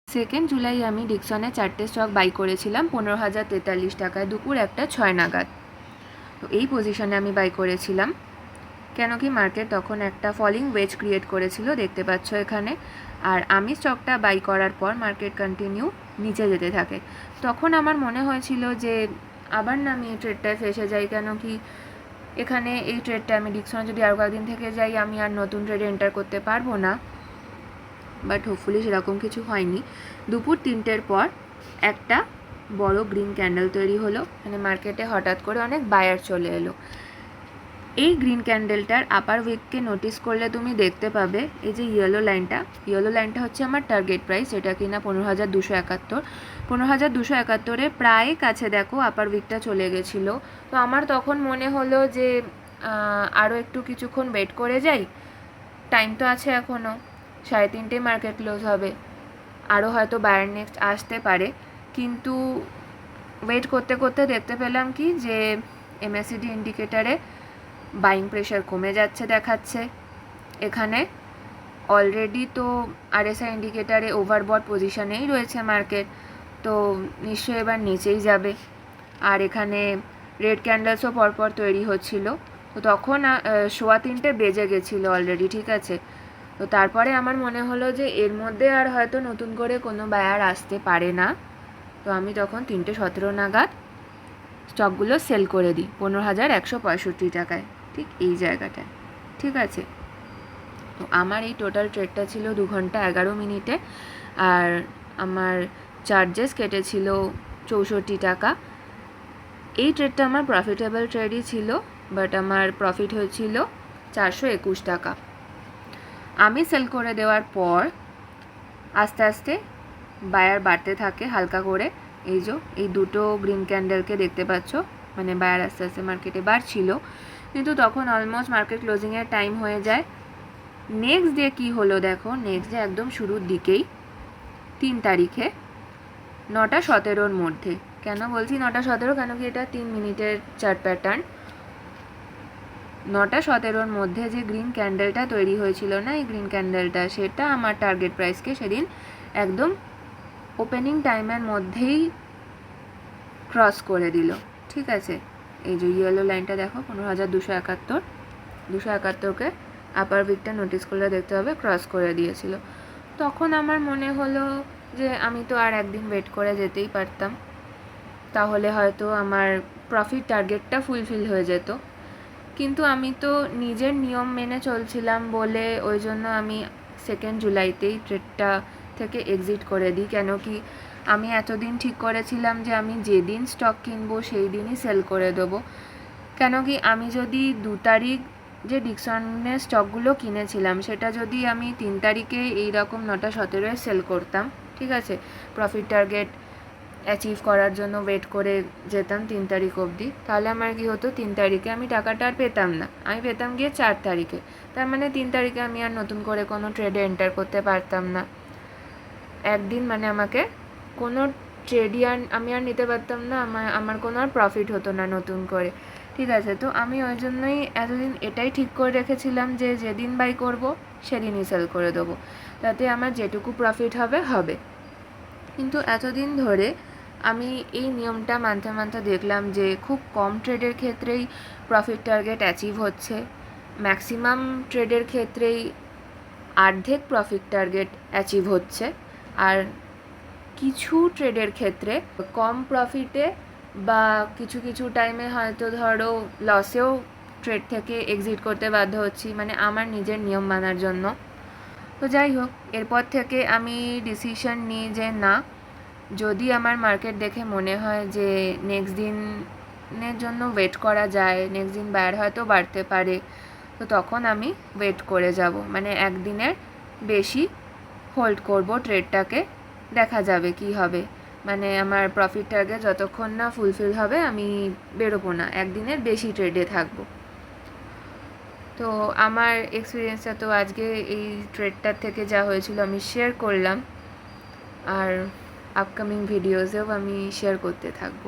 2 জুলাই আমি ডিকসনে 4টে stock by করেছিলাম 15,043 টাকায় দুপুর 1:06 নাগাদ। তো এই পজিশনে আমি বাই করেছিলাম কেন কি মার্কেট তখন একটা ফলিং ওয়েজ ক্রিয়েট করেছিল, দেখতে পাচ্ছ এখানে। আর আমি স্টকটা বাই করার পর মার্কেট কন্টিনিউ নিচে যেতে থাকে। তখন আমার মনে হয়েছিল যে আবার না আমি এই ট্রেডটায় ফেসে যাই, কেন কি এখানে এই ট্রেডটা আমি ডিকসনে যদি আরও কয়েকদিন থেকে যাই আমি আর নতুন ট্রেডে এন্টার করতে পারবো না। বাট হোপফুলি সেরকম কিছু হয়নি। দুপুর 3টের পর একটা বড় গ্রিন ক্যান্ডেল তৈরি হলো, মানে মার্কেটে হঠাৎ করে অনেক বায়ার চলে এলো। এই গ্রিন ক্যান্ডেলটার আপার উইককে নোটিস করলে তুমি দেখতে পাবে এই যে ইয়েলো লাইনটা হচ্ছে আমার টার্গেট প্রাইস, এটা কিনা 15,271। 15,271-এ প্রায় কাছে দেখো আপার উইকটা চলে গেছিলো। তো আমার তখন মনে হলো যে আরও একটু কিছুক্ষণ ওয়েট করে যাই, টাইম তো আছে এখনও, 3:30 মার্কেট ক্লোজ হবে, আরও হয়তো বায়ার নেক্সট আসতে পারে। কিন্তু ওয়েট করতে করতে দেখতে পেলাম কি যে এমএসিডি ইন্ডিকেটারে বাইং প্রেশার কমে যাচ্ছে দেখাচ্ছে। এখানে অলরেডি তো আরএসআই ইন্ডিকেটারে ওভারবট পজিশনেই রয়েছে মার্কেট, তো নিশ্চয়ই এবার নিচেই যাবে। আর এখানে রেড ক্যান্ডেলসও পরপর তৈরি হচ্ছিল। তো তখন 3:15 বেজে গেছিলো অলরেডি, ঠিক আছে। তো তারপরে আমার মনে হলো যে এর মধ্যে আর হয়তো নতুন করে কোনো বায়ার আসতে পারে না। তো আমি তখন 3:17 নাগাদ স্টকগুলো সেল করে দিই 15,165 টাকায়, ঠিক এই জায়গাটায়, ঠিক আছে। তো আমার এই টোটাল ট্রেডটা ছিল 2 ঘন্টা 11 মিনিটে, আর আমার চার্জেস কেটেছিল 64 টাকা। এই ট্রেডটা আমার প্রফিটেবল ট্রেডই ছিল, বাট আমার প্রফিট হয়েছিল 421 টাকা। আমি সেল করে দেওয়ার পর আস্তে আস্তে বায়ার বাড়তে থাকে হালকা করে। এই যে এই দুটো গ্রিন ক্যান্ডেলকে দেখতে পাচ্ছ, মানে বায়ার আস্তে আস্তে মার্কেটে বাড়ছিল। কিন্তু তখন অলমোস্ট মার্কেট ক্লোজিংয়ের টাইম হয়ে যায়। নেক্সট ডে কী হলো দেখো, নেক্সট ডে একদম শুরুর দিকেই 3 তারিখে 9:17-র মধ্যে, কেন বলছি 9:17, কেন কি এটা 3 মিনিটের চার্ট প্যাটার্ন। 9:17-র মধ্যে যে গ্রিন ক্যান্ডেলটা তৈরি হয়েছিল না, এই গ্রিন ক্যান্ডেলটা, সেটা আমার টার্গেট প্রাইসকে সেদিন একদম ওপেনিং টাইমের মধ্যেই ক্রস করে দিল, ঠিক আছে। এই যে ইয়েলো লাইনটা দেখো 15,271, 271কে আপার উইকটা নোটিস করলে দেখতে হবে ক্রস করে দিয়েছিল। তখন আমার মনে হলো যে আমি তো আর একদিন ওয়েট করে যেতেই পারতাম, তাহলে হয়তো আমার প্রফিট টার্গেটটা ফুলফিল হয়ে যেত। কিন্তু আমি তো নিজের নিয়ম মেনে চলছিলাম বলে ওই জন্য আমি 2 জুলাইতেই ট্রেডটা থেকে এক্সিট করে দিই। কেন কি আমি এতদিন ঠিক করেছিলাম যে আমি যেদিন স্টক কিনবো সেই দিনই সেল করে দেবো। কেন কি আমি যদি 2 তারিখ যে ডিকসনের স্টকগুলো কিনেছিলাম সেটা যদি আমি 3 তারিখে এইরকম 9:17-এ সেল করতাম, ঠিক আছে, প্রফিট টার্গেট অ্যাচিভ করার জন্য ওয়েট করে যেতাম 3 তারিখ অবধি, তাহলে আমার কী হতো, 3 তারিখে আমি টাকাটা আর পেতাম না, আমি পেতাম গিয়ে 4 তারিখে। তার মানে 3 তারিখে আমি আর নতুন করে কোনো ট্রেডে এন্টার করতে পারতাম না। একদিন মানে আমাকে কোনো ট্রেডই আমি আর নিতে পারতাম না, আমার কোনো আর প্রফিট হতো না নতুন করে, ঠিক আছে। তো আমি ওই জন্যই এতদিন এটাই ঠিক করে রেখেছিলাম যে যেদিন বাই করব সেদিনই সেল করে দেবো, তাতে আমার যেটুকু প্রফিট হবে হবে। কিন্তু এতদিন ধরে আমি এই নিয়মটা মানতে মানতে দেখলাম যে খুব কম ট্রেডের ক্ষেত্রেই প্রফিট টার্গেট অ্যাচিভ হচ্ছে, ম্যাক্সিমাম ট্রেডের ক্ষেত্রেই অর্ধেক প্রফিট টার্গেট অ্যাচিভ হচ্ছে, আর কিছু ট্রেডের ক্ষেত্রে কম প্রফিটে বা কিছু কিছু টাইমে হয়তো ধরো লসেও ট্রেড থেকে এক্সিট করতে বাধ্য হচ্ছি, মানে আমার নিজের নিয়ম মানার জন্য। তো যাই হোক, এরপর থেকে আমি ডিসিশন নিই যে না, যদি আমার মার্কেট দেখে মনে হয় যে নেক্সট দিনের জন্য ওয়েট করা যায়, নেক্সট দিন বায়ার হয়তো বাড়তে পারে, তো তখন আমি ওয়েট করে যাব, মানে একদিনের বেশি হোল্ড করব ট্রেডটাকে, দেখা যাবে কি হবে। মানে আমার প্রফিট টার্গেট যতক্ষণ না ফুলফিল হবে আমি বেরোবো না, একদিনের বেশি ট্রেডে থাকবো। তো আমার এক্সপিরিয়েন্সটা তো আজকে এই ট্রেডটার থেকে যা হয়েছিল আমি শেয়ার করলাম, আর আপকামিং ভিডিওসেও আমি শেয়ার করতে থাকবো।